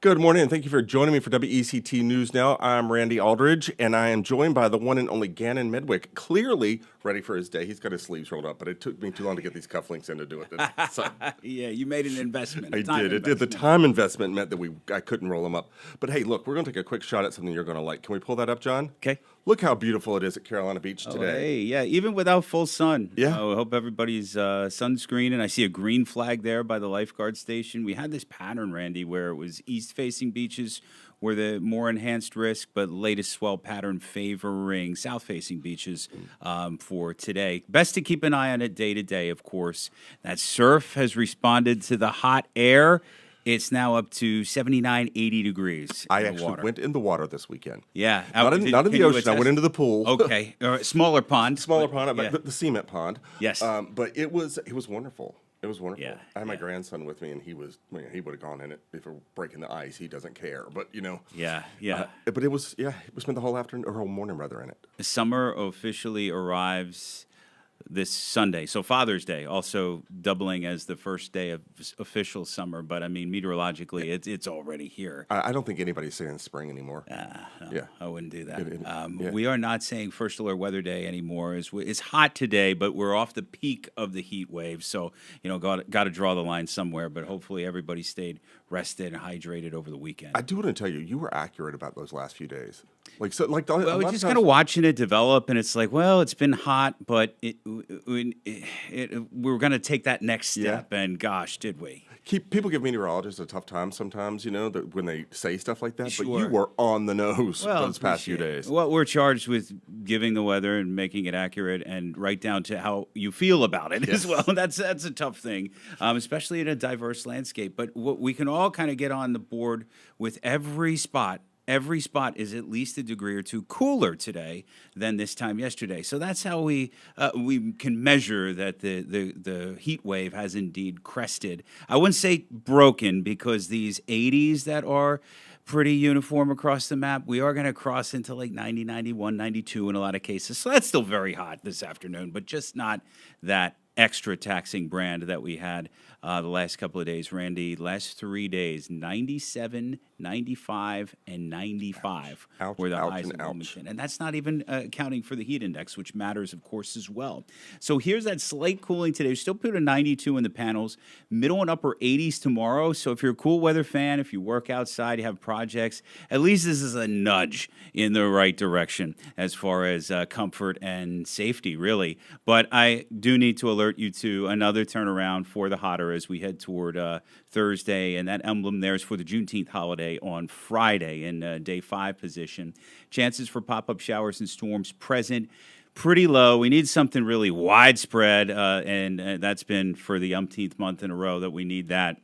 Good morning, and thank you for joining me for WECT News Now. I'm Randy Aldridge, and I am joined by the one and only Gannon Medwick, clearly ready for his day. He's got his sleeves rolled up, but it took me too long to get these cufflinks in to do it. So Yeah, you made an investment. I did. It did. The time investment meant that I couldn't roll them up. But hey, look, we're going to take a quick shot at something you're going to like. Can we pull that up, John? Okay. Look how beautiful it is at Carolina Beach today. Hey, yeah, even without full sun. Yeah. I hope everybody's sunscreen, and I see a green flag there by the lifeguard station. We had this pattern, Randy, where it was east-facing beaches were the more enhanced risk, but latest swell pattern favoring south-facing beaches for today. Best to keep an eye on it day to day, of course. That surf has responded to the hot air. It's now up to 79, 80 degrees. I actually went in the water this weekend. Yeah. Not in the ocean. I went into the pool. Okay. Smaller pond. Smaller pond, yeah. The cement pond. Yes. But it was wonderful. It was wonderful. Yeah, I had my grandson with me, and he would have gone in it before breaking the ice. He doesn't care, but Yeah. But we spent the whole afternoon or whole morning rather in it. Summer officially arrives this Sunday, so Father's Day, also doubling as the first day of official summer. But I mean, meteorologically, it's already here. I don't think anybody's saying spring anymore. No, Yeah. I wouldn't do that. Yeah. We are not saying first alert weather day anymore. It's hot today, but we're off the peak of the heat wave. So got to draw the line somewhere. But hopefully, everybody stayed rested and hydrated over the weekend. I do want to tell you, you were accurate about those last few days. We're just kind of watching it develop, and it's like, well, it's been hot, but we were going to take that next step, and gosh, did we? People give meteorologists a tough time sometimes, when they say stuff like that. Sure. But you were on the nose those past few days. Well, we're charged with giving the weather and making it accurate, and right down to how you feel about it as well. That's a tough thing, especially in a diverse landscape. But what we can all kind of get on the board with every spot. Every spot is at least a degree or two cooler today than this time yesterday. So that's how we can measure that the heat wave has indeed crested. I wouldn't say broken, because these 80s that are pretty uniform across the map, we are going to cross into like 90, 91, 92 in a lot of cases. So that's still very hot this afternoon, but just not that extra taxing brand that we had the last couple of days. Randy, last 3 days, 97, 95, and 95 were the highs in Wilmington. And that's not even accounting for the heat index, which matters, of course, as well. So here's that slight cooling today. We still put a 92 in the panels, middle and upper 80s tomorrow. So if you're a cool weather fan, if you work outside, you have projects, at least this is a nudge in the right direction as far as comfort and safety, really. But I do need to alert you to another turnaround for the hotter as we head toward Thursday, and that emblem there is for the Juneteenth holiday on Friday in day 5 position. Chances for pop-up showers and storms present pretty low. We need something really widespread, and that's been for the umpteenth month in a row that we need that.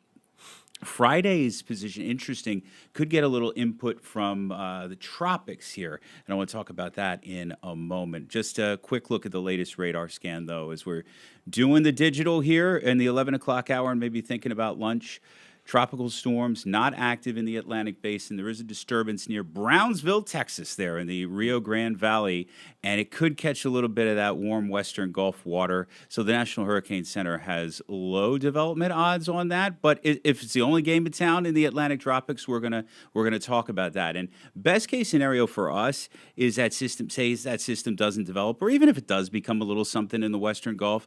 Friday's position, interesting, could get a little input from the tropics here, and I want to talk about that in a moment. Just a quick look at the latest radar scan, though, as we're doing the digital here in the 11 o'clock hour and maybe thinking about lunch. Tropical storms not active in the Atlantic Basin. There is a disturbance near Brownsville, Texas, there in the Rio Grande Valley, and it could catch a little bit of that warm western Gulf water. So the National Hurricane Center has low development odds on that. But if it's the only game in town in the Atlantic tropics, we're gonna talk about that. And best case scenario for us is that system doesn't develop, or even if it does become a little something in the western Gulf,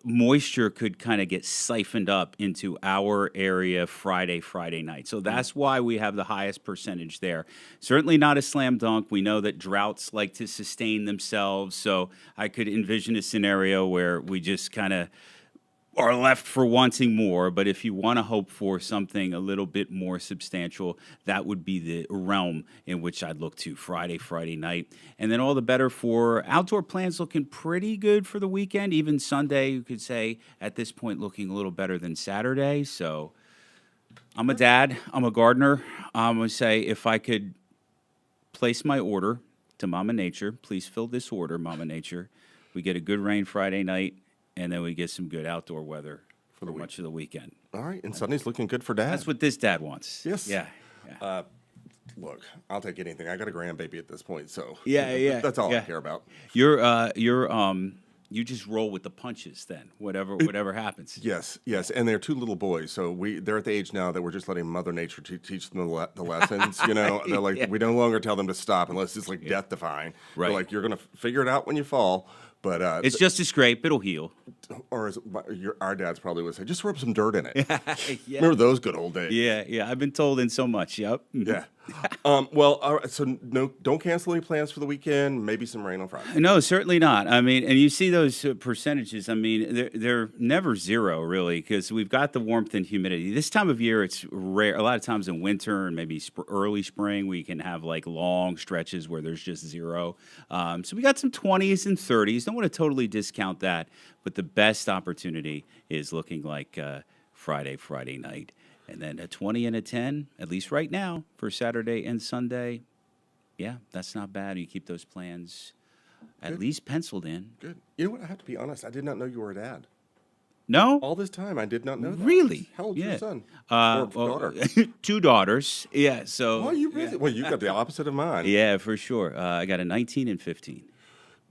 moisture could kind of get siphoned up into our area Friday night. So that's why we have the highest percentage there. Certainly not a slam dunk. We know that droughts like to sustain themselves. So I could envision a scenario where we just kind of are left for wanting more. But if you want to hope for something a little bit more substantial, that would be the realm in which I'd look to Friday night. And then all the better for outdoor plans, looking pretty good for the weekend. Even Sunday, you could say, at this point, looking a little better than Saturday. So I'm a dad. I'm a gardener. I'm going to say, if I could place my order to Mama Nature, please fill this order, Mama Nature. We get a good rain Friday night, and then we get some good outdoor weather for much of the weekend. All right, and Sunday's looking good for Dad. That's what this dad wants. Yes. Yeah. Look, I'll take anything. I got a grandbaby at this point, so Yeah. that's all I care about. Your you just roll with the punches then, whatever happens. Yes, and they're two little boys, so they're at the age now that we're just letting Mother Nature teach them the lessons. They're like we no longer tell them to stop unless it's like death defying. Right. They're like you're gonna figure it out when you fall. But it's just a scrape; it'll heal. Or as our dads probably would say, just rub some dirt in it. Yeah. Remember those good old days? Yeah. I've been told in so much. Yep. Yeah. Well, all right, so don't cancel any plans for the weekend. Maybe some rain on Friday. No, certainly not. I mean, and you see those percentages. I mean, they're never zero, really, because we've got the warmth and humidity. This time of year, it's rare. A lot of times in winter and maybe early spring, we can have like long stretches where there's just zero. So we got some 20s and 30s. Don't want to totally discount that, but the best opportunity is looking like Friday night. And then a 20 and a 10, at least right now, for Saturday and Sunday. Yeah, that's not bad. You keep those plans at least penciled in. Good. You know what? I have to be honest. I did not know you were a dad. No? All this time, I did not know that. Really? How old's your son? Or daughter? 2 daughters. Yeah, so. Oh, you really? Yeah. Well, you got the opposite of mine. Yeah, for sure. I got a 19 and 15.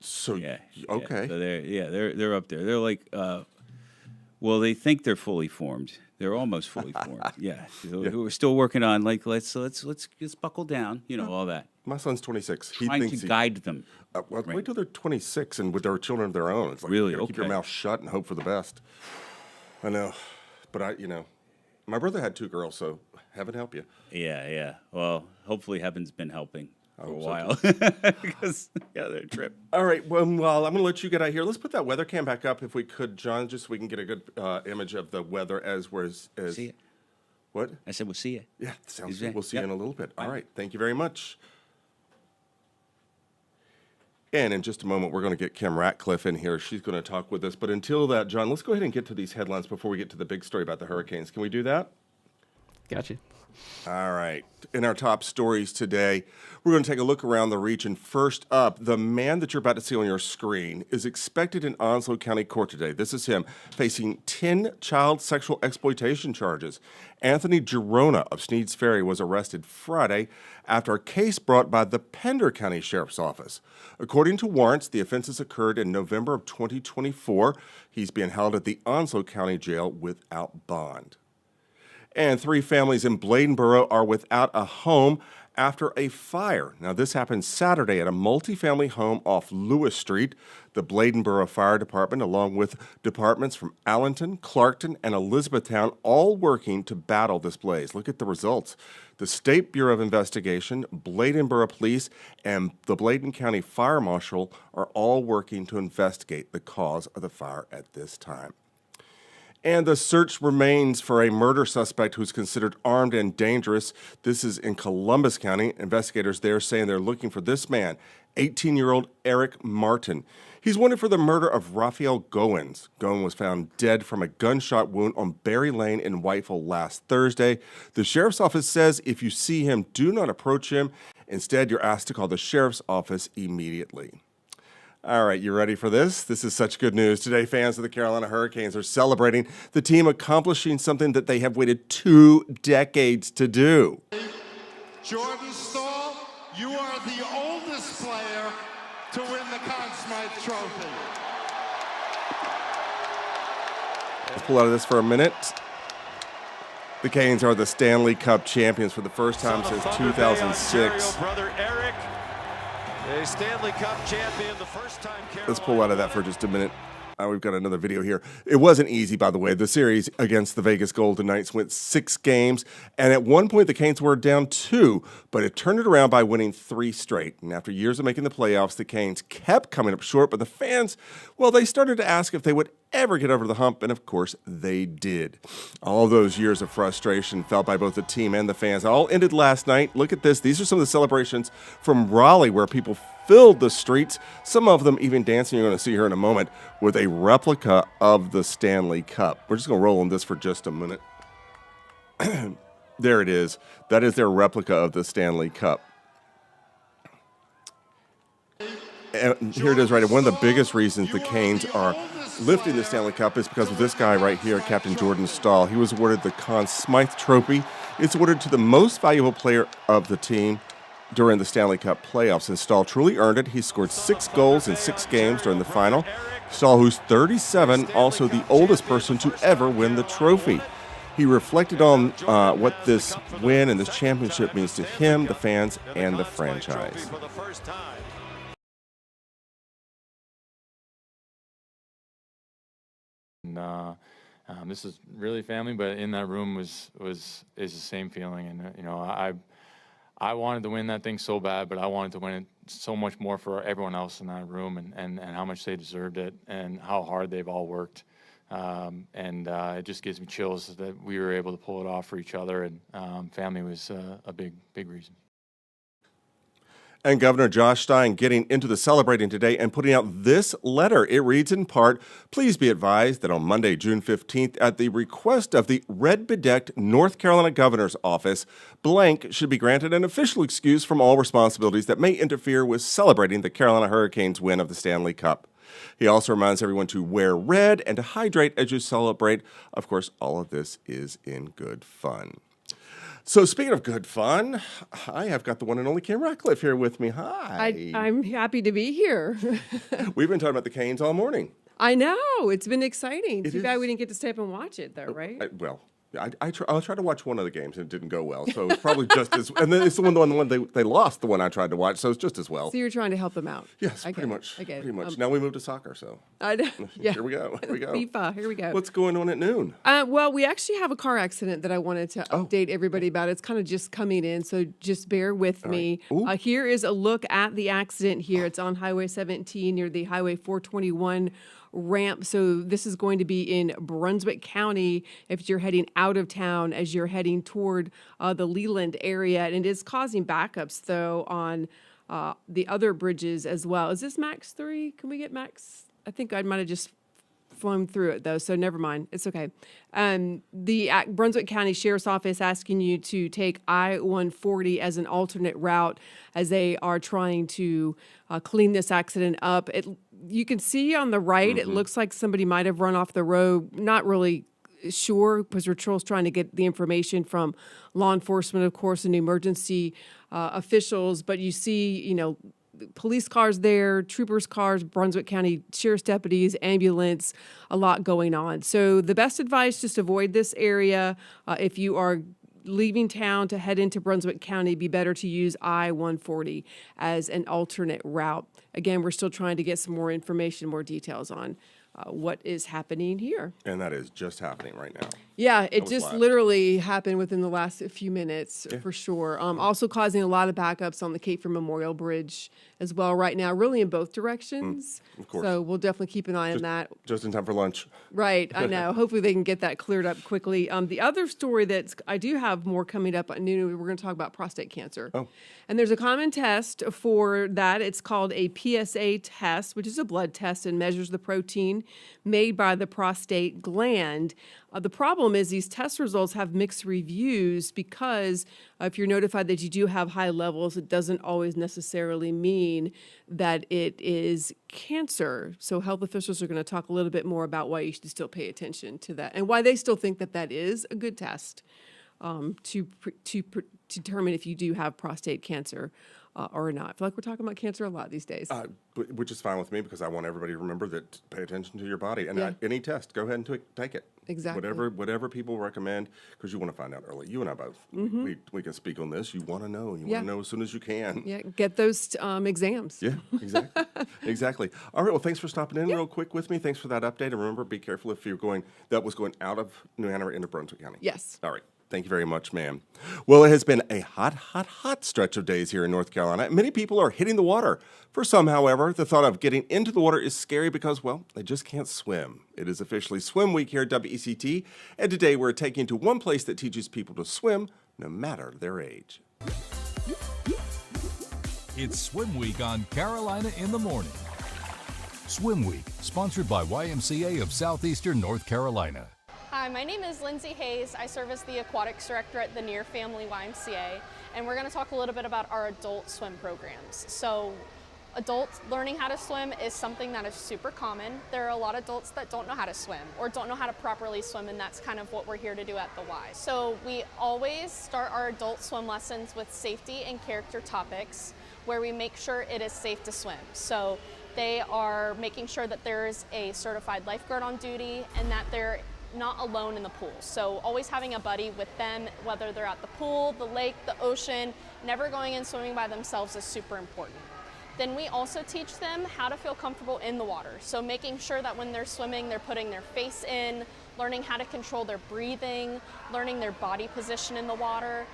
So, yeah. Okay. So they're up there. They're like, well, they think they're fully formed. They're almost fully formed. Yeah. So we're still working on like let's buckle down. All that. My son's 26. Trying to guide them. Wait till they're 26 and with their children of their own. It's like really keep your mouth shut and hope for the best. I know, but my brother had 2 girls, so heaven help you. Yeah. Well, hopefully heaven's been helping for a while because they're a trip. All right. Well, I'm going to let you get out here. Let's put that weather cam back up if we could, John, just so we can get a good image of the weather as See it. What? I said we'll see you. Yeah, sounds good. We'll see you in a little bit. All right. Thank you very much. And in just a moment, we're going to get Kim Ratcliffe in here. She's going to talk with us. But until that, John, let's go ahead and get to these headlines before we get to the big story about the hurricanes. Can we do that? Gotcha. All right. In our top stories today, we're going to take a look around the region. First up, the man that you're about to see on your screen is expected in Onslow County Court today. This is him facing 10 child sexual exploitation charges. Anthony Girona of Sneads Ferry was arrested Friday after a case brought by the Pender County Sheriff's Office. According to warrants, the offenses occurred in November of 2024. He's being held at the Onslow County Jail without bond. And 3 families in Bladenboro are without a home after a fire. Now, this happened Saturday at a multifamily home off Lewis Street. The Bladenboro Fire Department, along with departments from Allenton, Clarkton, and Elizabethtown, all working to battle this blaze. Look at the results. The State Bureau of Investigation, Bladenboro Police, and the Bladen County Fire Marshal are all working to investigate the cause of the fire at this time. And the search remains for a murder suspect who's considered armed and dangerous. This is in Columbus County. Investigators there saying they're looking for this man, 18-year-old Eric Martin. He's wanted for the murder of Raphael Goins. Goins was found dead from a gunshot wound on Berry Lane in Whiteville last Thursday. The sheriff's office says if you see him, do not approach him. Instead, you're asked to call the sheriff's office immediately. All right, you ready for this? This is such good news. Today, fans of the Carolina Hurricanes are celebrating the team accomplishing something that they have waited 2 decades to do. Jordan Stahl, you are the oldest player to win the Conn Smythe Trophy. Let's pull out of this for a minute. The Canes are the Stanley Cup champions for the first time since 2006. Brother Eric, a Stanley Cup champion, the first time. Let's pull out of that for just a minute. We've got another video here. It wasn't easy, by the way. The series against the Vegas Golden Knights went 6 games, and at one point the Canes were down 2, but it turned it around by winning 3 straight. And after years of making the playoffs, the Canes kept coming up short, but the fans, well, they started to ask if they would ever get over the hump, and of course they did. All those years of frustration felt by both the team and the fans all ended last night. Look at this. These are some of the celebrations from Raleigh where people filled the streets, some of them even dancing, you're going to see here in a moment, with a replica of the Stanley Cup. We're just going to roll on this for just a minute. There it is. That is their replica of the Stanley Cup. And here it is right. One of the biggest reasons the Canes are lifting the Stanley Cup is because of this guy right here, Captain Jordan Stahl. He was awarded the Conn Smythe Trophy. It's awarded to the most valuable player of the team. during the Stanley Cup playoffs, and Stahl truly earned it. He scored 6 goals in 6 games during the final. Stahl, who's 37, also the oldest person to ever win the trophy. He reflected on what this win and this championship means to him, the fans, and the franchise. And this is really family, but in that room is the same feeling. And you know, I wanted to win that thing so bad, but I wanted to win it so much more for everyone else in that room, and how much they deserved it, and how hard they've all worked. It just gives me chills that we were able to pull it off for each other, and family was a big reason. And Governor Josh Stein getting into the celebrating today and putting out this letter. It reads in part, "Please be advised that on Monday, June 15th, at the request of the red-bedecked North Carolina Governor's Office, blank should be granted an official excuse from all responsibilities that may interfere with celebrating the Carolina Hurricanes' win of the Stanley Cup." He also reminds everyone to wear red and to hydrate as you celebrate. Of course, all of this is in good fun. So speaking of good fun, I have got the one and only Kim Ratcliffe here with me. Hi. I'm happy to be here. We've been talking about the Canes all morning. I know. It's been exciting. Too bad is. we didn't get to stay up and watch it, though, right? I'll try to watch one of the games, and it didn't go well. So it's probably just as... And then it's the one they lost, the one I tried to watch, so it's just as well. So you're trying to help them out. Yes, pretty much. I get it. Pretty much. Now we move to soccer, so... I know. Yeah. Here we go. FIFA, here we go. What's going on at noon? Well, we actually have a car accident that I wanted to update everybody about. It's kind of just coming in, so just bear with me. Right. Here is a look at the accident here. It's on Highway 17 near the Highway 421 ramp. So this is going to be in Brunswick County if you're heading out of town as you're heading toward the Leland area. And it is causing backups, though, on the other bridges as well. Is this Max 3? Can we get Max? I think I might have just flown through it, though, so never mind. It's okay. The Brunswick County Sheriff's Office asking you to take I-140 as an alternate route as they are trying to clean this accident up. You can see on the right, it looks like somebody might have run off the road. Not really sure, because patrol's trying to get the information from law enforcement, of course, and emergency officials. But you see, police cars there, troopers' cars, Brunswick County Sheriff's deputies, ambulance, a lot going on. So the best advice, just avoid this area. If you are leaving town to head into Brunswick County, be better to use I-140 as an alternate route. Again, we're still trying to get some more information, more details on what is happening here. And that is just happening right now. Yeah, it just literally happened within the last few minutes, for sure. Also causing a lot of backups on the Cape Fear Memorial Bridge as well right now, really in both directions. Of course. So we'll definitely keep an eye on that. Just in time for lunch. Right, I know. Hopefully they can get that cleared up quickly. The other story I do have more coming up at noon, we're going to talk about prostate cancer. Oh. And there's a common test for that. It's called a PSA test, which is a blood test and measures the protein made by the prostate gland. The problem is these test results have mixed reviews because if you're notified that you do have high levels, it doesn't always necessarily mean that it is cancer. So health officials are going to talk a little bit more about why you should still pay attention to that and why they still think that that is a good test to determine if you do have prostate cancer or not. I feel like we're talking about cancer a lot these days. Which is fine with me because I want everybody to remember that pay attention to your body. And any test, go ahead and take it. Exactly. Whatever people recommend, because you want to find out early. You and I both. We can speak on this. You want to know. You want to know as soon as you can. Yeah, get those exams. Yeah, exactly. Exactly. All right, well, thanks for stopping in real quick with me. Thanks for that update. And remember, be careful if you're going out of New Hanover into Brunswick County. Yes. All right. Thank you very much, ma'am. Well, it has been a hot stretch of days here in North Carolina. Many people are hitting the water. For some, however, the thought of getting into the water is scary because, well, they just can't swim. It is officially Swim Week here at WECT, and today we're taking to one place that teaches people to swim no matter their age. It's Swim Week on Carolina in the Morning. Swim Week, sponsored by YMCA of Southeastern North Carolina. Hi, my name is Lindsay Hayes. I serve as the aquatics director at the Near Family YMCA, and we're going to talk a little bit about our adult swim programs. So Adults learning how to swim is something that is super common. There are a lot of adults that don't know how to swim or don't know how to properly swim, and that's kind of what we're here to do at the Y. So we always start our adult swim lessons with safety and character topics where we make sure it is safe to swim. So they are making sure that there's a certified lifeguard on duty and that they're not alone in the pool. So always having a buddy with them, whether they're at the pool, the lake, the ocean, never going and swimming by themselves is super important. Then we also teach them how to feel comfortable in the water. So making sure that when they're swimming, they're putting their face in, learning how to control their breathing, learning their body position in the water.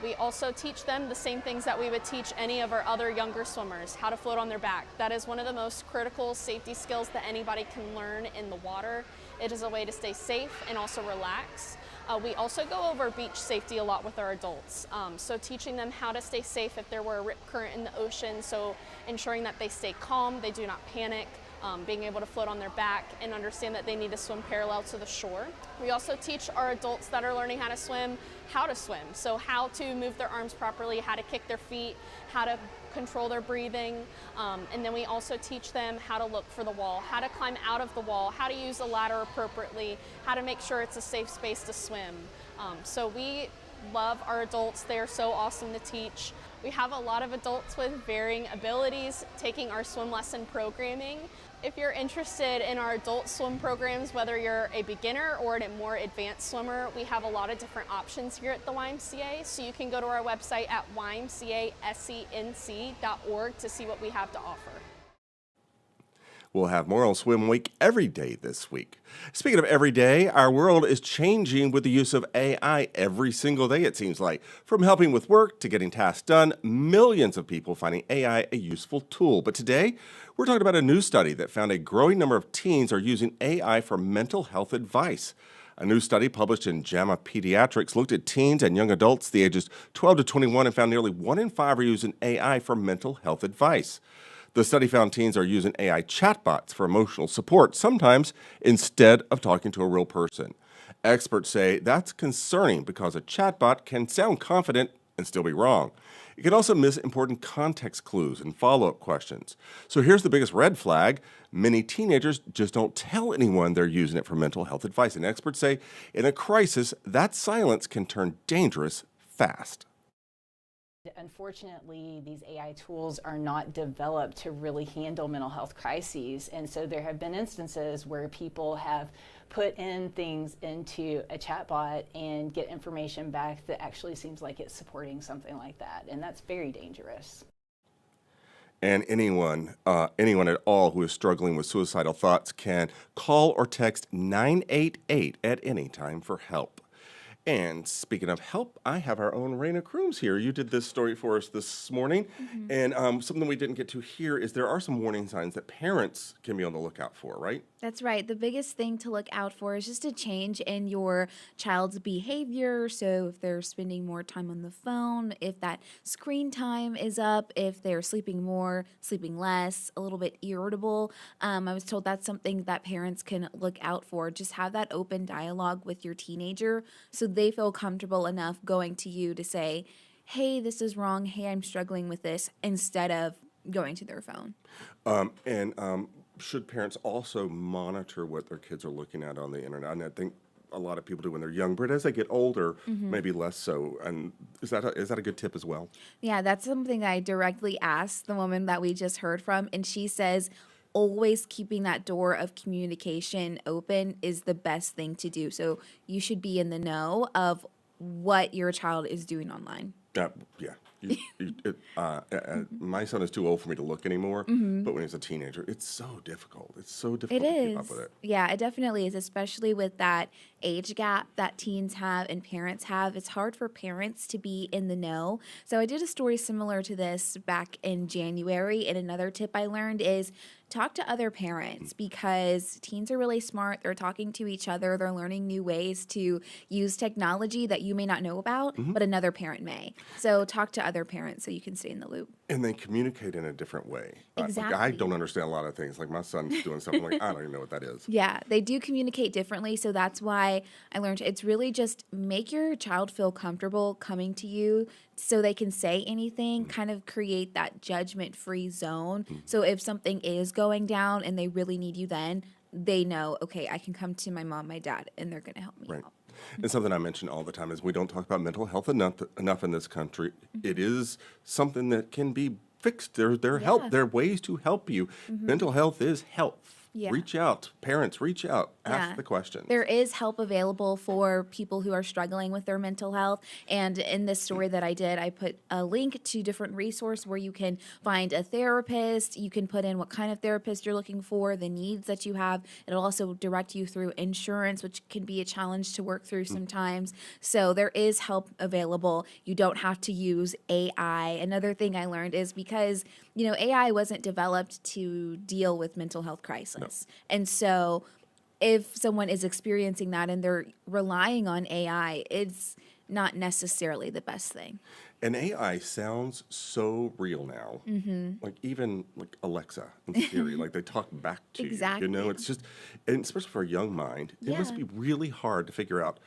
We also teach them the same things that we would teach any of our other younger swimmers, how to float on their back. That is one of the most critical safety skills that anybody can learn in the water. It is a way to stay safe and also relax. We also go over beach safety a lot with our adults. So teaching them how to stay safe if there were a rip current in the ocean, so ensuring that they stay calm, they do not panic, being able to float on their back and understand that they need to swim parallel to the shore. We also teach our adults that are learning how to swim, so how to move their arms properly, how to kick their feet, how to control their breathing, and then we also teach them how to look for the wall, how to climb out of the wall, how to use a ladder appropriately, how to make sure it's a safe space to swim. So we love our adults. They are so awesome to teach. We have a lot of adults with varying abilities taking our swim lesson programming. If you're interested in our adult swim programs, whether you're a beginner or a more advanced swimmer, we have a lot of different options here at the YMCA. So you can go to our website at ymcasenc.org to see what we have to offer. We'll have more on Swim Week every day this week. Speaking of every day, our world is changing with the use of AI every single day, it seems like. From helping with work to getting tasks done, millions of people finding AI a useful tool. But today, we're talking about a new study that found a growing number of teens are using AI for mental health advice. A new study published in JAMA Pediatrics looked at teens and young adults the ages 12 to 21 and found nearly 1 in 5 are using AI for mental health advice. The study found teens are using AI chatbots for emotional support, sometimes instead of talking to a real person. Experts say that's concerning because a chatbot can sound confident and still be wrong. It can also miss important context clues and follow-up questions. So here's the biggest red flag. Many teenagers just don't tell anyone they're using it for mental health advice. And experts say in a crisis, that silence can turn dangerous fast. Unfortunately, these AI tools are not developed to really handle mental health crises. And so there have been instances where people have put in things into a chatbot and get information back that actually seems like it's supporting something like that. And that's very dangerous. And anyone at all who is struggling with suicidal thoughts can call or text 988 at any time for help. And speaking of help, I have our own Raina Crooms here. You did this story for us this morning. Mm-hmm. And something we didn't get to here is there are some warning signs that parents can be on the lookout for, right? That's right. The biggest thing to look out for is just a change in your child's behavior. So if they're spending more time on the phone, if that screen time is up, if they're sleeping more, sleeping less, a little bit irritable. I was told that's something that parents can look out for. Just have that open dialogue with your teenager so they feel comfortable enough going to you to say, hey, this is wrong. Hey, I'm struggling with this, instead of going to their phone. Should parents also monitor what their kids are looking at on the internet? And I think a lot of people do when they're young, but as they get older, maybe less so. And is that a good tip as well? Yeah, that's something that I directly asked the woman that we just heard from, and she says always keeping that door of communication open is the best thing to do. So you should be in the know of what your child is doing online. Yeah. My son is too old for me to look anymore, but when he's a teenager, it's so difficult. It's so difficult to keep up with it. Yeah, it definitely is, especially with that age gap that teens have and parents have. It's hard for parents to be in the know. So I did a story similar to this back in January, and another tip I learned is talk to other parents, because teens are really smart. They're talking to each other. They're learning new ways to use technology that you may not know about, but another parent may. So talk to to other parents so you can stay in the loop. And they communicate in a different way. Like, I Exactly. don't understand a lot of things. Like my son's doing something like, I don't even know what that is. Yeah, they do communicate differently. So that's why I learned it's really just make your child feel comfortable coming to you so they can say anything, kind of create that judgment-free zone. So if something is going down and they really need you then, they know, okay, I can come to my mom, my dad, and they're going to help me out. And something I mention all the time is we don't talk about mental health enough in this country. It is something that can be fixed. There help. There are ways to help you. Mental health is health. Yeah. Reach out. Parents, reach out. Ask the questions. There is help available for people who are struggling with their mental health. And in this story that I did, I put a link to different resources where you can find a therapist. You can put in what kind of therapist you're looking for, the needs that you have. It'll also direct you through insurance, which can be a challenge to work through sometimes. So there is help available. You don't have to use AI. Another thing I learned is because, AI wasn't developed to deal with mental health crisis. No. And so if someone is experiencing that and they're relying on AI, it's not necessarily the best thing. And AI sounds so real now. Like even like Alexa and Siri, like they talk back to you. It's just, and especially for a young mind, it must be really hard to figure out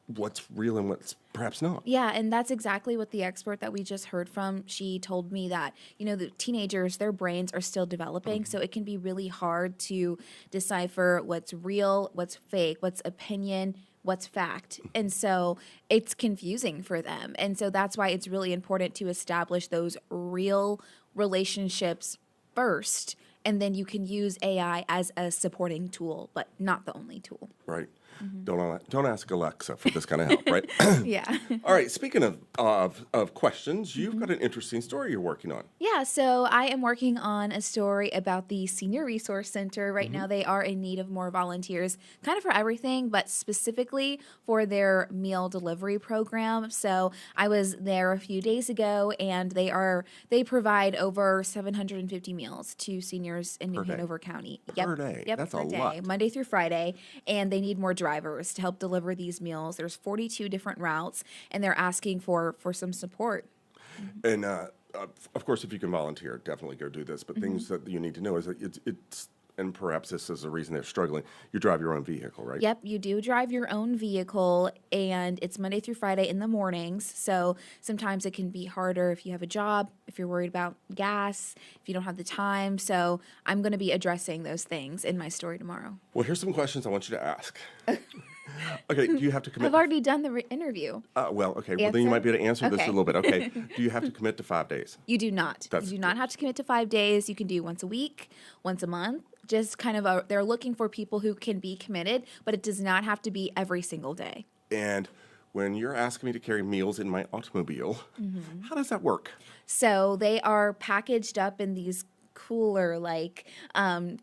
what's real and what's perhaps not. Yeah, and that's exactly what the expert that we just heard from, she told me that, the teenagers, their brains are still developing, so it can be really hard to decipher what's real, what's fake, what's opinion, what's fact. And so it's confusing for them. And so that's why it's really important to establish those real relationships first, and then you can use AI as a supporting tool, but not the only tool. Right. Don't ask Alexa for this kind of help, right? Yeah. All right. Speaking of questions, you've got an interesting story you're working on. Yeah. So I am working on a story about the Senior Resource Center. Right now, they are in need of more volunteers, kind of for everything, but specifically for their meal delivery program. So I was there a few days ago, and they provide over 750 meals to seniors in New Hanover County. Per day. Yep. That's per a day, lot. Monday through Friday, and they need more drivers to help deliver these meals. There's 42 different routes, and they're asking for some support. And of course, if you can volunteer, definitely go do this. But things that you need to know is that it's and perhaps this is the reason they're struggling. You drive your own vehicle, right? Yep, you do drive your own vehicle, and it's Monday through Friday in the mornings. So sometimes it can be harder if you have a job, if you're worried about gas, if you don't have the time. So I'm going to be addressing those things in my story tomorrow. Well, here's some questions I want you to ask. Okay, do you have to commit? I've already done the interview. Well, then you might be able to answer this a little bit. Okay, do you have to commit to 5 days? You do not. You do not have to commit to 5 days. You can do once a week, once a month. Just kind of they're looking for people who can be committed, but it does not have to be every single day. And when you're asking me to carry meals in my automobile, how does that work? So they are packaged up in these cooler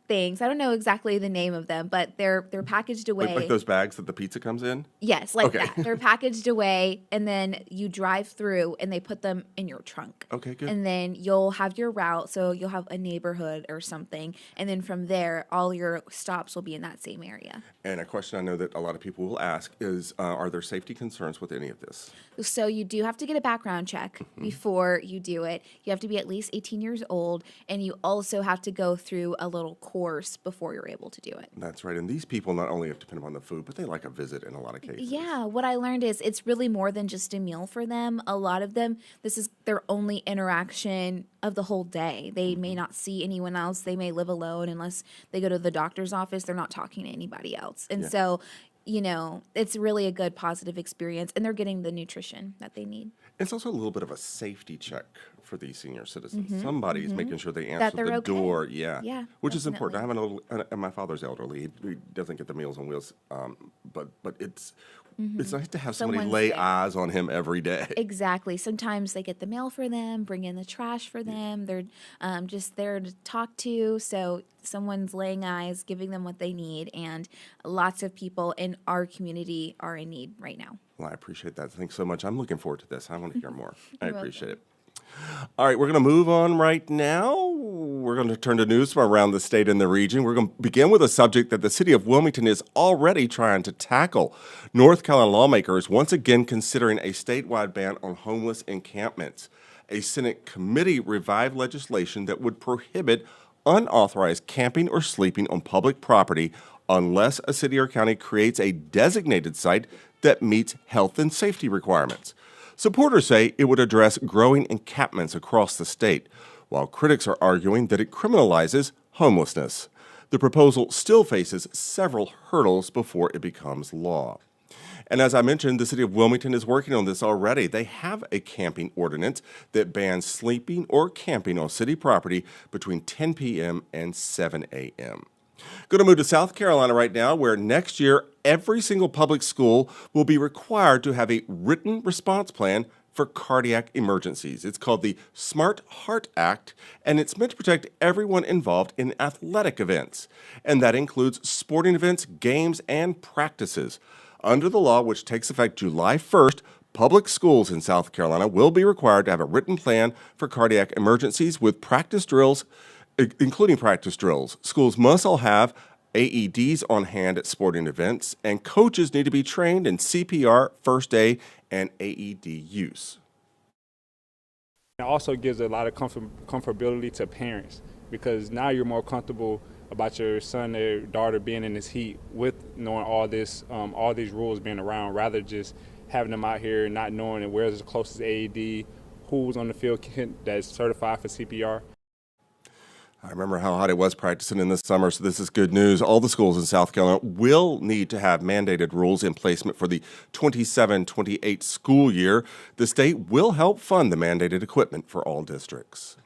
things. I don't know exactly the name of them, but they're packaged away. Like those bags that the pizza comes in? Yes, that. They're packaged away, and then you drive through, and they put them in your trunk. Okay, good. And then you'll have your route, so you'll have a neighborhood or something, and then from there, all your stops will be in that same area. And a question I know that a lot of people will ask is, are there safety concerns with any of this? So you do have to get a background check before you do it. You have to be at least 18 years old, and you also have to go through a little course before you're able to do it. That's right. And these people not only have to depend upon the food, but they like a visit in a lot of cases. Yeah, what I learned is it's really more than just a meal for them. A lot of them, this is their only interaction of the whole day. They may not see anyone else. They may live alone unless they go to the doctor's office. They're not talking to anybody else. And so, it's really a good positive experience, and they're getting the nutrition that they need. It's also a little bit of a safety check for these senior citizens. Somebody's making sure they That answer they're the okay. door. Yeah, which is definitely. important. I have and my father's elderly. He doesn't get the Meals on Wheels, but it's nice to have somebody Someone's lay there. eyes on him every day. Exactly. Sometimes they get the mail for them, bring in the trash for them. They're just there to talk to. So someone's laying eyes, giving them what they need. And lots of people in our community are in need right now. Well, I appreciate that. Thanks so much. I'm looking forward to this. I want to hear more. I You're appreciate it. All right, we're going to move on right now. We're going to turn to news from around the state and the region. We're going to begin with a subject that the city of Wilmington is already trying to tackle. North Carolina lawmakers once again considering a statewide ban on homeless encampments. A Senate committee revived legislation that would prohibit unauthorized camping or sleeping on public property unless a city or county creates a designated site that meets health and safety requirements. Supporters say it would address growing encampments across the state, while critics are arguing that it criminalizes homelessness. The proposal still faces several hurdles before it becomes law. And as I mentioned, the city of Wilmington is working on this already. They have a camping ordinance that bans sleeping or camping on city property between 10 p.m. and 7 a.m. Going to move to South Carolina right now, where next year every single public school will be required to have a written response plan for cardiac emergencies. It's called the Smart Heart Act, and it's meant to protect everyone involved in athletic events. And that includes sporting events, games, and practices. Under the law, which takes effect July 1st, public schools in South Carolina will be required to have a written plan for cardiac emergencies with practice drills, including practice drills. Schools must all have AEDs on hand at sporting events, and coaches need to be trained in CPR, first aid, and AED use. It also gives a lot of comfortability to parents, because now you're more comfortable about your son or daughter being in this heat with knowing all these rules being around, rather just having them out here and not knowing where's the closest AED, who's on the field that's certified for CPR. I remember how hot it was practicing in the summer, so this is good news. All the schools in South Carolina will need to have mandated rules in placement for the 27-28 school year. The state will help fund the mandated equipment for all districts.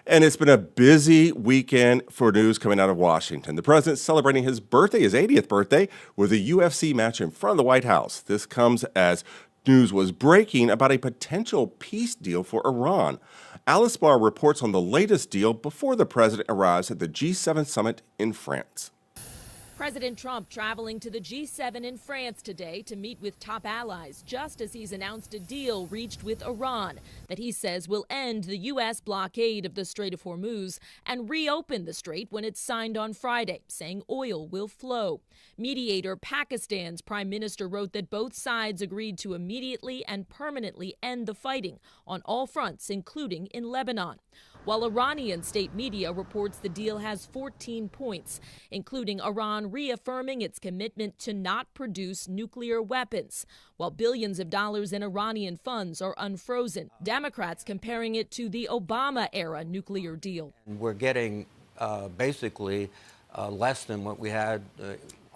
And it's been a busy weekend for news coming out of Washington. The president's celebrating his birthday, his 80th birthday, with a UFC match in front of the White House. This comes as news was breaking about a potential peace deal for Iran. Alice Barr reports on the latest deal before the president arrives at the G7 summit in France. President Trump traveling to the G7 in France today to meet with top allies, just as he's announced a deal reached with Iran that he says will end the U.S. blockade of the Strait of Hormuz and reopen the strait when it's signed on Friday, saying oil will flow. Mediator Pakistan's prime minister wrote that both sides agreed to immediately and permanently end the fighting on all fronts, including in Lebanon. While Iranian state media reports the deal has 14 points, including Iran reaffirming its commitment to not produce nuclear weapons, while billions of dollars in Iranian funds are unfrozen. Democrats comparing it to the Obama-era nuclear deal. We're getting basically less than what we had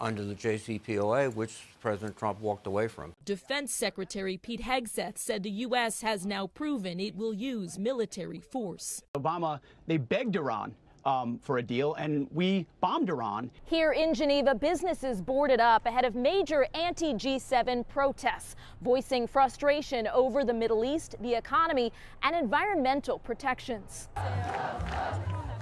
under the JCPOA, which President Trump walked away from. Defense Secretary Pete Hegseth said the U.S. has now proven it will use military force. Obama, they begged Iran for a deal, and we bombed Iran. Here in Geneva, businesses boarded up ahead of major anti-G7 protests, voicing frustration over the Middle East, the economy, and environmental protections.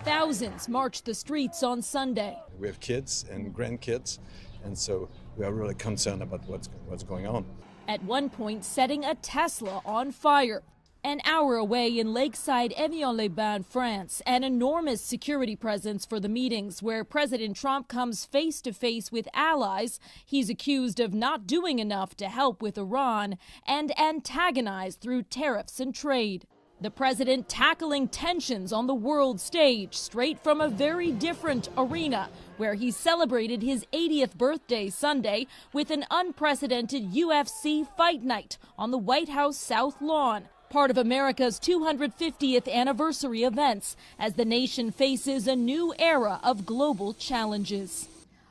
Thousands marched the streets on Sunday. We have kids and grandkids, and so we are really concerned about what's going on. At one point, setting a Tesla on fire. An hour away in lakeside Évian-les-Bains, France, an enormous security presence for the meetings where President Trump comes face to face with allies he's accused of not doing enough to help with Iran and antagonized through tariffs and trade. The president tackling tensions on the world stage straight from a very different arena where he celebrated his 80th birthday Sunday with an unprecedented UFC fight night on the White House South Lawn, part of America's 250th anniversary events as the nation faces a new era of global challenges.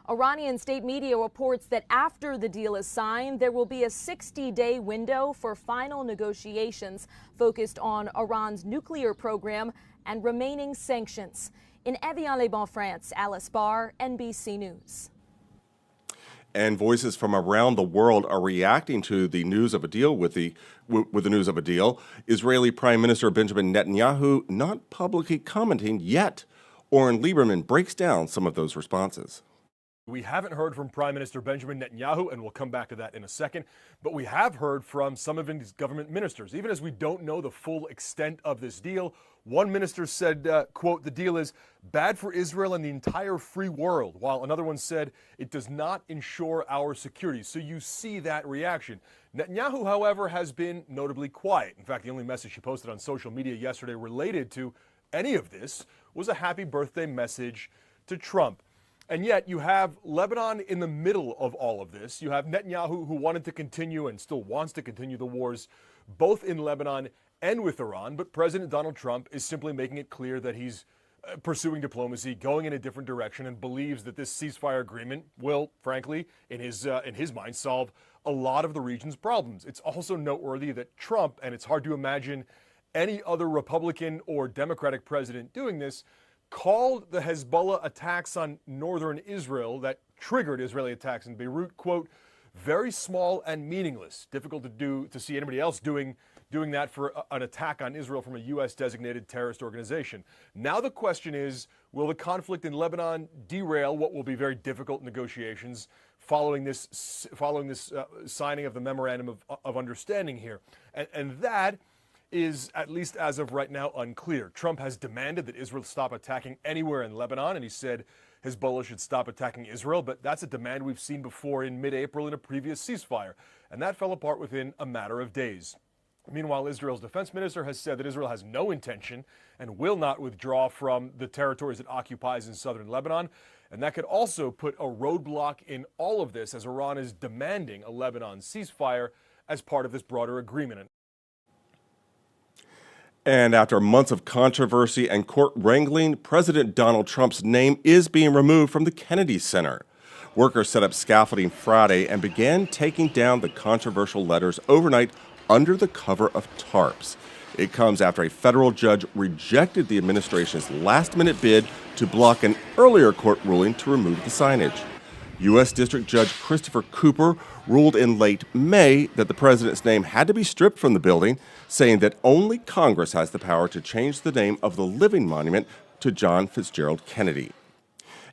Iranian state media reports that after the deal is signed, there will be a 60-day window for final negotiations focused on Iran's nuclear program and remaining sanctions. In Évian-les-Bains, France, Alice Barr, NBC News. And voices from around the world are reacting to the news of a deal with the news of a deal. Israeli Prime Minister Benjamin Netanyahu not publicly commenting yet. Oren Lieberman breaks down some of those responses. We haven't heard from Prime Minister Benjamin Netanyahu, and we'll come back to that in a second, but we have heard from some of his government ministers. Even as we don't know the full extent of this deal, One minister said, quote, the deal is bad for Israel and the entire free world, while another one said it does not ensure our security. So you see that reaction. Netanyahu, however, has been notably quiet. In fact, the only message she posted on social media yesterday related to any of this was a happy birthday message to Trump. And yet you have Lebanon in the middle of all of this. You have Netanyahu, who wanted to continue and still wants to continue the wars both in Lebanon and with Iran. But President Donald Trump is simply making it clear that he's pursuing diplomacy, going in a different direction, and believes that this ceasefire agreement will, frankly, in his mind, solve a lot of the region's problems. It's also noteworthy that Trump, and it's hard to imagine any other Republican or Democratic president doing this, called the Hezbollah attacks on northern Israel that triggered Israeli attacks in Beirut, quote, very small and meaningless. Difficult to see anybody else doing that for an attack on Israel from a U.S. designated terrorist organization. Now the question is, will the conflict in Lebanon derail what will be very difficult negotiations following this signing of the memorandum of understanding here? And that is, at least as of right now, unclear. Trump has demanded that Israel stop attacking anywhere in Lebanon, and he said Hezbollah should stop attacking Israel, but that's a demand we've seen before in mid-April in a previous ceasefire, and that fell apart within a matter of days. Meanwhile, Israel's defense minister has said that Israel has no intention and will not withdraw from the territories it occupies in southern Lebanon, and that could also put a roadblock in all of this, as Iran is demanding a Lebanon ceasefire as part of this broader agreement. And after months of controversy and court wrangling, President Donald Trump's name is being removed from the Kennedy Center. Workers set up scaffolding Friday and began taking down the controversial letters overnight under the cover of tarps. It comes after a federal judge rejected the administration's last-minute bid to block an earlier court ruling to remove the signage. U.S. District Judge Christopher Cooper ruled in late May that the president's name had to be stripped from the building, saying that only Congress has the power to change the name of the living monument to John Fitzgerald Kennedy.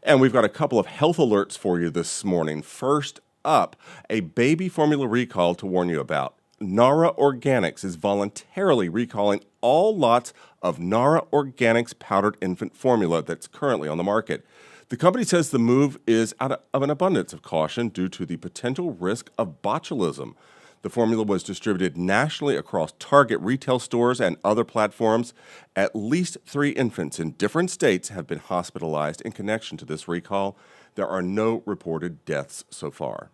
And we've got a couple of health alerts for you this morning. First up, a baby formula recall to warn you about. Nara Organics is voluntarily recalling all lots of Nara Organics powdered infant formula that's currently on the market. The company says the move is out of an abundance of caution due to the potential risk of botulism. The formula was distributed nationally across Target retail stores and other platforms. At least 3 infants in different states have been hospitalized in connection to this recall. There are no reported deaths so far.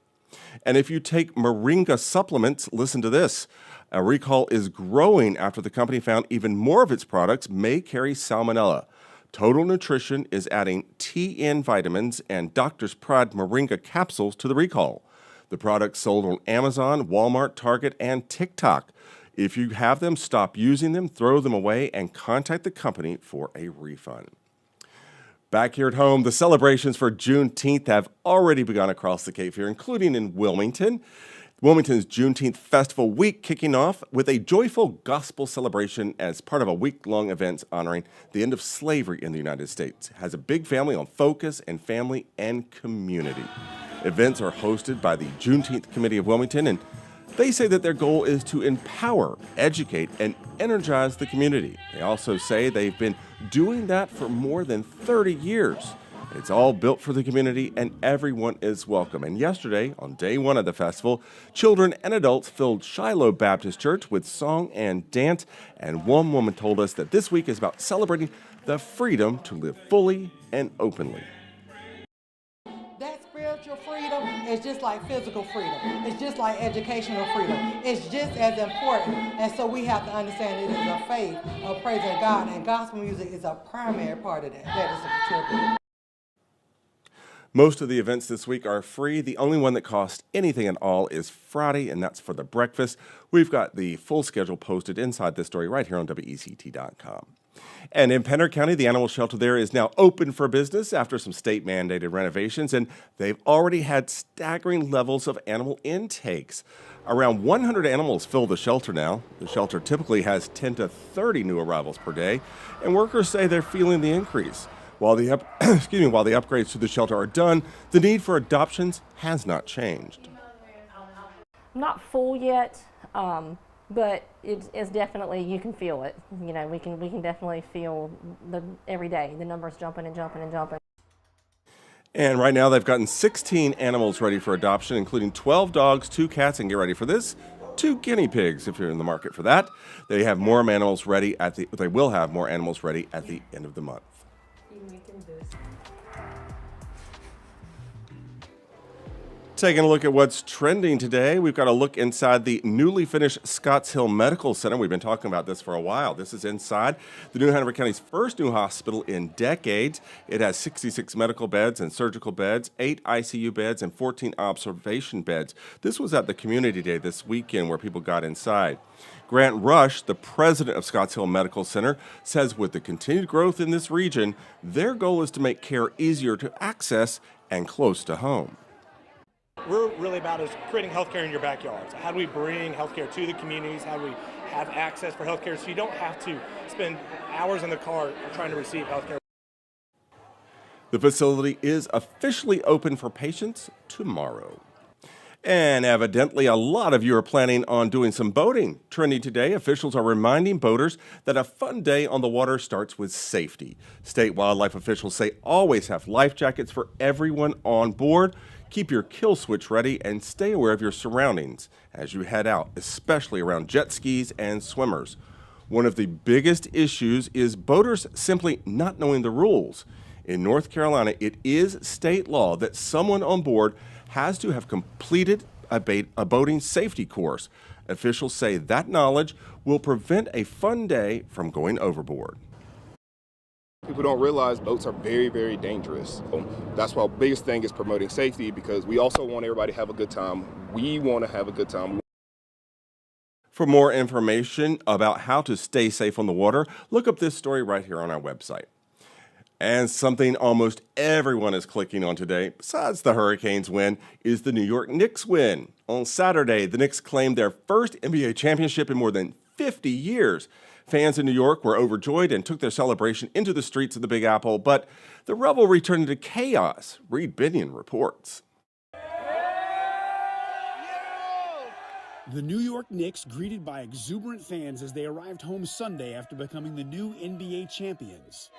And if you take Moringa supplements, listen to this. A recall is growing after the company found even more of its products may carry salmonella. Total Nutrition is adding TN vitamins and Doctor's Pride Moringa capsules to the recall. The products sold on Amazon, Walmart, Target, and TikTok. If you have them, stop using them, throw them away, and contact the company for a refund. Back here at home, the celebrations for Juneteenth have already begun across the Cape here, including in Wilmington. Wilmington's Juneteenth Festival Week kicking off with a joyful gospel celebration as part of a week-long event honoring the end of slavery in the United States. It has a big family on focus and family and community. Events are hosted by the Juneteenth Committee of Wilmington, and they say that their goal is to empower, educate, and energize the community. They also say they've been doing that for more than 30 years. It's all built for the community, and everyone is welcome. And yesterday, on day one of the festival, children and adults filled Shiloh Baptist Church with song and dance. And one woman told us that this week is about celebrating the freedom to live fully and openly. That spiritual freedom is just like physical freedom. It's just like educational freedom. It's just as important. And so we have to understand it is a faith of praising God, and gospel music is a primary part of that. That is a contributor. Most of the events this week are free. The only one that costs anything at all is Friday, and that's for the breakfast. We've got the full schedule posted inside this story right here on WECT.com. And in Pender County, the animal shelter there is now open for business after some state-mandated renovations, and they've already had staggering levels of animal intakes. Around 100 animals fill the shelter now. The shelter typically has 10 to 30 new arrivals per day, and workers say they're feeling the increase. While the upgrades to the shelter are done, the need for adoptions has not changed. I'm not full yet, but it's definitely, you can feel it. You know, we can definitely feel every day the numbers jumping and jumping and jumping. And right now they've gotten 16 animals ready for adoption, including 12 dogs, 2 cats, and get ready for this, 2 guinea pigs if you're in the market for that. They will have more animals ready at the end of the month. Taking a look at what's trending today, we've got a look inside the newly finished Scotts Hill Medical Center. We've been talking about this for a while. This is inside the New Hanover County's first new hospital in decades. It has 66 medical beds and surgical beds, 8 ICU beds, and 14 observation beds. This was at the Community Day this weekend where people got inside. Grant Rush, the president of Scotts Hill Medical Center, says with the continued growth in this region, their goal is to make care easier to access and close to home. We're really about is creating healthcare in your backyard. So how do we bring healthcare to the communities? How do we have access for healthcare so you don't have to spend hours in the car trying to receive healthcare? The facility is officially open for patients tomorrow. And evidently, a lot of you are planning on doing some boating. Trending today, officials are reminding boaters that a fun day on the water starts with safety. State wildlife officials say always have life jackets for everyone on board. Keep your kill switch ready and stay aware of your surroundings as you head out, especially around jet skis and swimmers. One of the biggest issues is boaters simply not knowing the rules. In North Carolina, it is state law that someone on board has to have completed a boating safety course. Officials say that knowledge will prevent a fun day from going overboard. People don't realize boats are very, very dangerous. That's why the biggest thing is promoting safety, because we also want everybody to have a good time. We want to have a good time. For more information about how to stay safe on the water, look up this story right here on our website. And something almost everyone is clicking on today, besides the Hurricanes win, is the New York Knicks win. On Saturday, the Knicks claimed their first NBA championship in more than 50 years. Fans in New York were overjoyed and took their celebration into the streets of the Big Apple, but the revelry turned into chaos. Reed Binion reports. The New York Knicks greeted by exuberant fans as they arrived home Sunday after becoming the new NBA champions.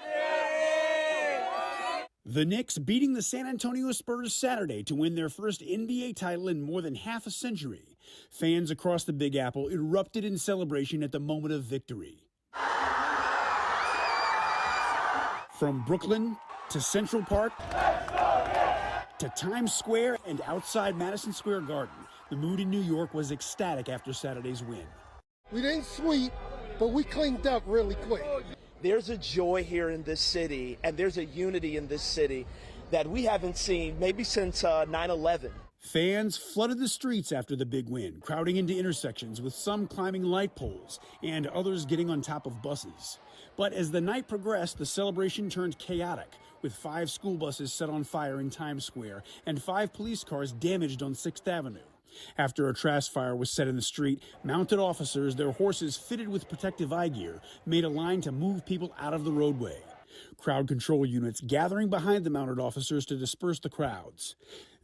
The Knicks beating the San Antonio Spurs Saturday to win their first NBA title in more than half a century. Fans across the Big Apple erupted in celebration at the moment of victory. From Brooklyn to Central Park to Times Square and outside Madison Square Garden, the mood in New York was ecstatic after Saturday's win. We didn't sweep, but we cleaned up really quick. There's a joy here in this city, and there's a unity in this city that we haven't seen maybe since 9/11. Fans flooded the streets after the big win, crowding into intersections with some climbing light poles and others getting on top of buses. But as the night progressed, the celebration turned chaotic, with 5 school buses set on fire in Times Square and 5 police cars damaged on 6th Avenue. After a trash fire was set in the street, mounted officers, their horses fitted with protective eye gear, made a line to move people out of the roadway. Crowd control units gathering behind the mounted officers to disperse the crowds.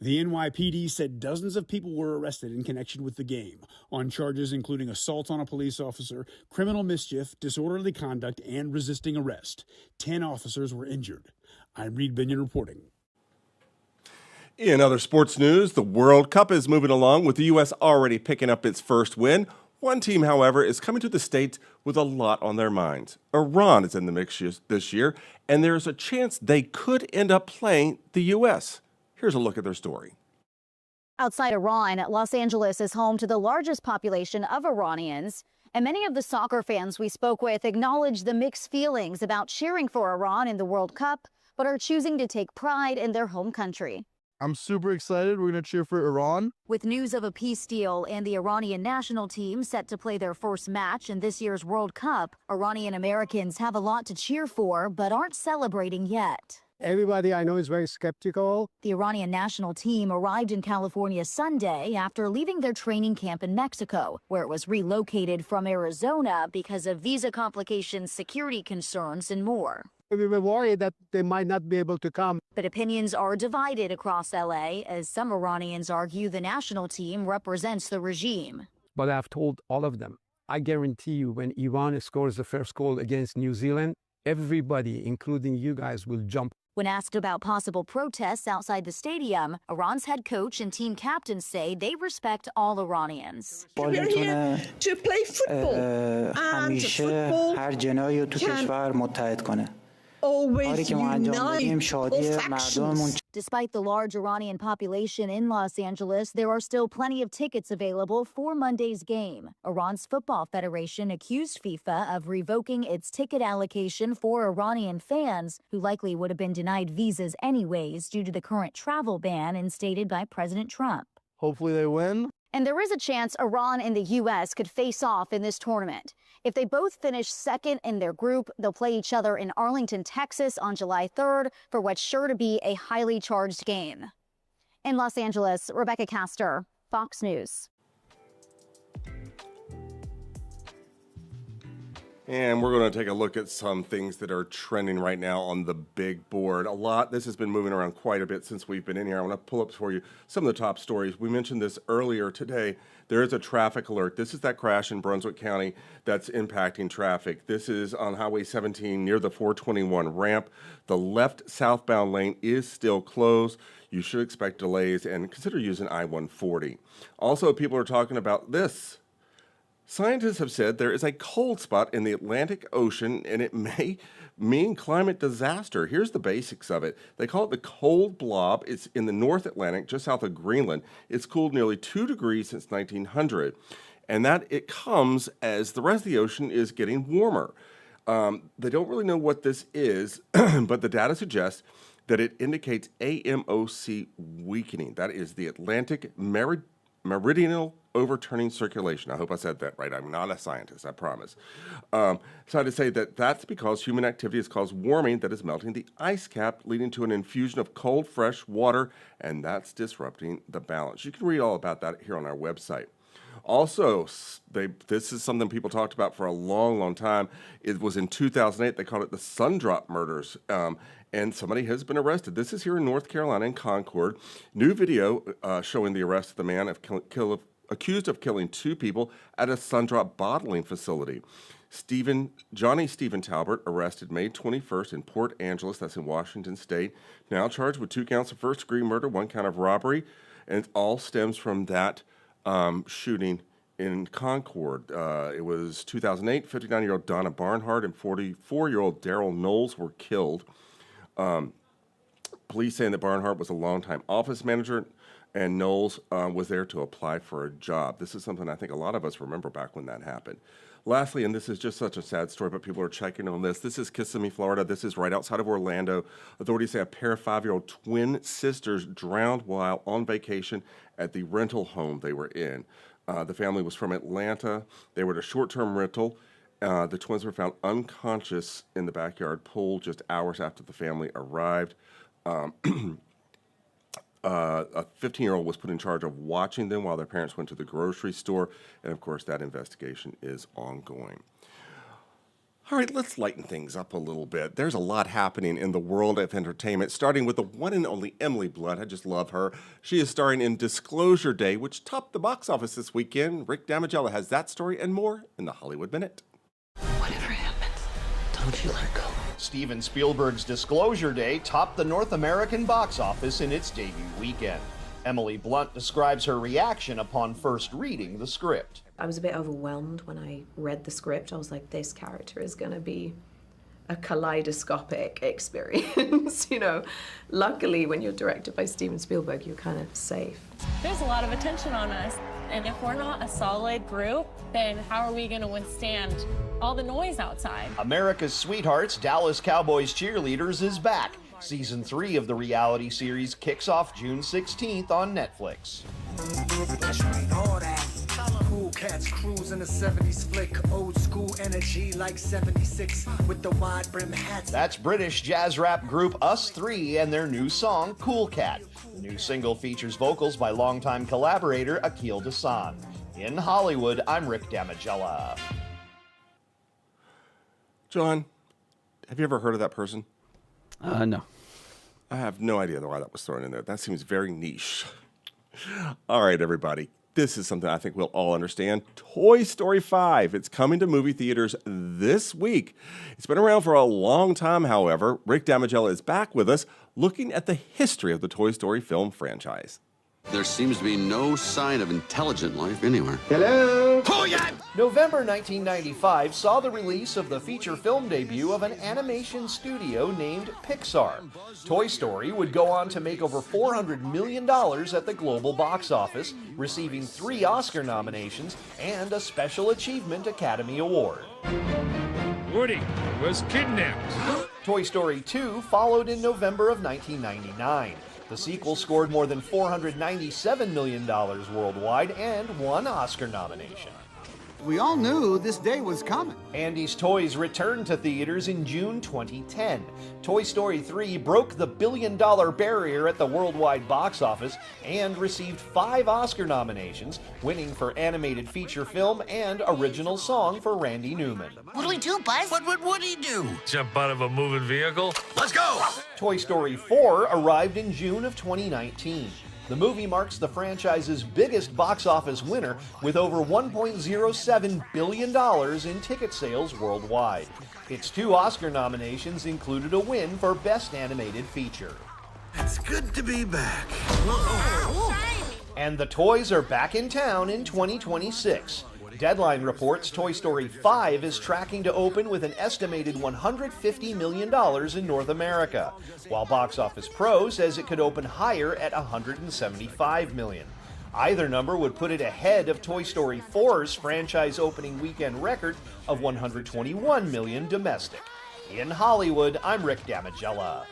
The NYPD said dozens of people were arrested in connection with the game on charges including assault on a police officer, criminal mischief, disorderly conduct, and resisting arrest. 10 officers were injured. I'm Reed Binion reporting. In other sports news, the World Cup is moving along with the U.S. already picking up its first win. One team, however, is coming to the States with a lot on their minds. Iran is in the mix this year, and there's a chance they could end up playing the U.S. Here's a look at their story. Outside Iran, Los Angeles is home to the largest population of Iranians. And many of the soccer fans we spoke with acknowledge the mixed feelings about cheering for Iran in the World Cup, but are choosing to take pride in their home country. I'm super excited. We're going to cheer for Iran. With news of a peace deal and the Iranian national team set to play their first match in this year's World Cup, Iranian Americans have a lot to cheer for, but aren't celebrating yet. Everybody I know is very skeptical. The Iranian national team arrived in California Sunday after leaving their training camp in Mexico, where it was relocated from Arizona because of visa complications, security concerns, and more. We were worried that they might not be able to come. But opinions are divided across LA as some Iranians argue the national team represents the regime. But I've told all of them, I guarantee you, when Iran scores the first goal against New Zealand, everybody, including you guys, will jump. When asked about possible protests outside the stadium, Iran's head coach and team captains say they respect all Iranians. We're here to play football, and football can always unite all factions. Despite the large Iranian population in Los Angeles, there are still plenty of tickets available for Monday's game. Iran's Football Federation accused FIFA of revoking its ticket allocation for Iranian fans, who likely would have been denied visas anyways due to the current travel ban instated by President Trump. Hopefully they win. And there is a chance Iran and the U.S. could face off in this tournament. If they both finish second in their group, they'll play each other in Arlington, Texas on July 3rd for what's sure to be a highly charged game. In Los Angeles, Rebecca Castor, Fox News. And we're going to take a look at some things that are trending right now on the big board. This has been moving around quite a bit since we've been in here. I want to pull up for you some of the top stories. We mentioned this earlier today. There is a traffic alert. This is that crash in Brunswick County that's impacting traffic. This is on Highway 17 near the 421 ramp. The left southbound lane is still closed. You should expect delays and consider using I-140. Also, people are talking about this. Scientists have said there is a cold spot in the Atlantic Ocean, and it may mean climate disaster. Here's the basics of it. They call it the cold blob. It's in the North Atlantic, just south of Greenland. It's cooled nearly 2 degrees since 1900, and that it comes as the rest of the ocean is getting warmer. They don't really know what this is, but the data suggests that it indicates AMOC weakening. That is the Atlantic Meridional Overturning Circulation. I hope I said that right. I'm not a scientist, I promise. So I'd say that that's because human activity has caused warming that is melting the ice cap, leading to an infusion of cold, fresh water, and that's disrupting the balance. You can read all about that here on our website. Also, this is something people talked about for a long, long time. It was in 2008. They called it the Sundrop murders, and somebody has been arrested. This is here in North Carolina in Concord. New video showing the arrest of the man accused of killing 2 people at a Sundrop bottling facility. Johnny Stephen Talbert, arrested May 21st in Port Angeles, that's in Washington State, now charged with 2 counts of first-degree murder, 1 count of robbery, and it all stems from that shooting in Concord. It was 2008. 59-year-old Donna Barnhart and 44-year-old Daryl Knowles were killed. Police saying that Barnhart was a longtime office manager and Knowles was there to apply for a job. This is something I think a lot of us remember back when that happened. Lastly, and this is just such a sad story, but people are checking on this. This is Kissimmee, Florida. This is right outside of Orlando. Authorities say a pair of 5-year-old twin sisters drowned while on vacation at the rental home they were in. The family was from Atlanta. They were at a short-term rental. The twins were found unconscious in the backyard pool just hours after the family arrived. A 15-year-old was put in charge of watching them while their parents went to the grocery store, and of course that investigation is ongoing. All right, let's lighten things up a little bit. There's a lot happening in the world of entertainment, starting with the one and only Emily Blunt. I just love her. She is starring in Disclosure Day, which topped the box office this weekend. Rick Damigella has that story and more in the Hollywood Minute. Whatever happens, don't you let go. Steven Spielberg's Disclosure Day topped the North American box office in its debut weekend. Emily Blunt describes her reaction upon first reading the script. I was a bit overwhelmed when I read the script. I was like, this character is going to be a kaleidoscopic experience. You know, luckily when you're directed by Steven Spielberg, you're kind of safe. There's a lot of attention on us, and if we're not a solid group, then how are we going to withstand all the noise outside? America's Sweethearts, Dallas Cowboys Cheerleaders is back. Season 3 of the reality series kicks off June 16th on Netflix. Cool cats cruise in a 70s flick, old school energy like 76 with the wide brim hats. That's British jazz rap group Us 3 and their new song, Cool Cat. The new single features vocals by longtime collaborator Akil Dasan. In Hollywood, I'm Rick Damigella. John, have you ever heard of that person? No. I have no idea why that was thrown in there. That seems very niche. All right, everybody. this is something I think we'll all understand. Toy Story 5. It's coming to movie theaters this week. It's been around for a long time, however. Rick Damigella is back with us, looking at the history of the Toy Story film franchise. There seems to be no sign of intelligent life anywhere. Hello? November 1995 saw the release of the feature film debut of an animation studio named Pixar. Toy Story would go on to make over $400 million at the global box office, receiving 3 Oscar nominations and a Special Achievement Academy Award. Woody was kidnapped. Toy Story 2 followed in November of 1999. The sequel scored more than $497 million worldwide and 1 Oscar nomination. We all knew this day was coming. Andy's Toys returned to theaters in June 2010. Toy Story 3 broke the billion-dollar barrier at the worldwide box office and received 5 Oscar nominations, winning for animated feature film and original song for Randy Newman. What'll we do, Buzz? What would Woody do? Jump out of a moving vehicle? Let's go! Toy Story 4 arrived in June of 2019. The movie marks the franchise's biggest box office winner with over $1.07 billion in ticket sales worldwide. Its 2 Oscar nominations included a win for Best Animated Feature. It's good to be back. And the toys are back in town in 2026. Deadline reports Toy Story 5 is tracking to open with an estimated $150 million in North America, while Box Office Pro says it could open higher at $175 million. Either number would put it ahead of Toy Story 4's franchise opening weekend record of $121 million domestic. In Hollywood, I'm Rick Damigella.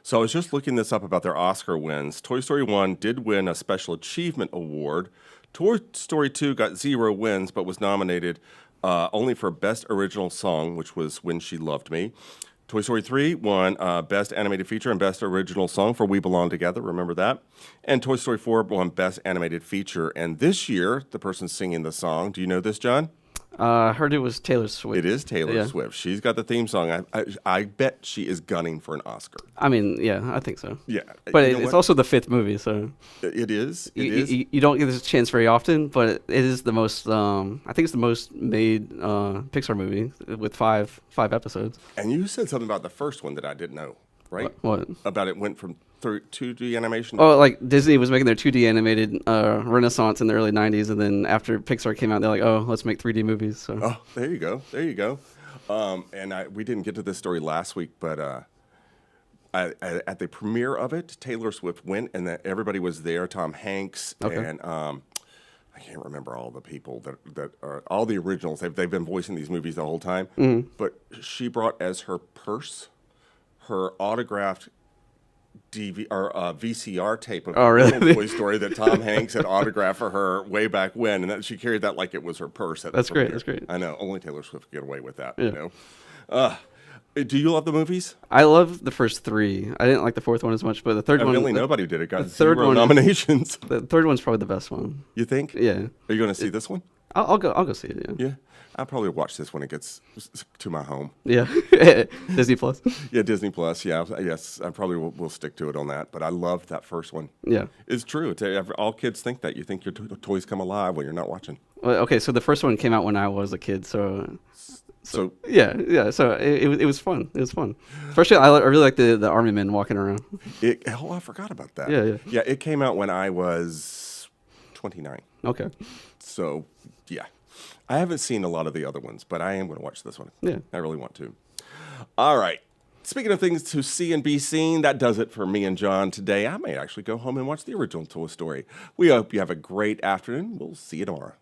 So I was just looking this up about their Oscar wins. Toy Story 1 did win a Special Achievement Award. Toy Story 2 got 0 wins, but was nominated only for Best Original Song, which was When She Loved Me. Toy Story 3 won Best Animated Feature and Best Original Song for We Belong Together, remember that? And Toy Story 4 won Best Animated Feature. And this year, the person singing the song, do you know this, John? I heard it was Taylor Swift. It is Taylor Swift. She's got the theme song. I bet she is gunning for an Oscar. I mean, yeah, I think so. Yeah. But it's also the 5th movie, so... It is? You don't get this chance very often, but it is the most... I think it's the most made Pixar movie with five episodes. And you said something about the first one that I didn't know, right? What? About it went from 2D animation? Oh, like Disney was making their 2D animated renaissance in the early 90s, and then after Pixar came out, they're like, oh, let's make 3D movies. So. Oh, there you go. There you go. And we didn't get to this story last week, but at the premiere of it, Taylor Swift went, and everybody was there. Tom Hanks and I can't remember all the people that are all the originals. They've been voicing these movies the whole time. Mm-hmm. But she brought as her purse her autographed VCR tape of Toy Story that Tom Hanks had autographed for her way back when, and she carried that like it was her purse. That's great. That's great. I know. Only Taylor Swift could get away with that. Yeah. You know. Do you love the movies? I love the first 3. I didn't like the 4th one as much, but the 3rd one. Really, nobody did. It got the 3rd 0 nominations. The 3rd one's probably the best one. You think? Yeah. Are you going to see this one? I'll go see it. Yeah. Yeah. I'll probably watch this when it gets to my home. Yeah. Disney Plus. Yeah, Disney Plus. Yeah. Yes, I probably will stick to it on that. But I loved that first one. Yeah. It's true. All kids think that. You think your toys come alive when you're not watching. Well, okay, so the first one came out when I was a kid, so yeah. So it was fun. It was fun. Especially, I really like the army men walking around. I forgot about that. Yeah. It came out when I was 29. Okay. So yeah. I haven't seen a lot of the other ones, but I am going to watch this one. Yeah. I really want to. All right. Speaking of things to see and be seen, that does it for me and John today. I may actually go home and watch the original Toy Story. We hope you have a great afternoon. We'll see you tomorrow.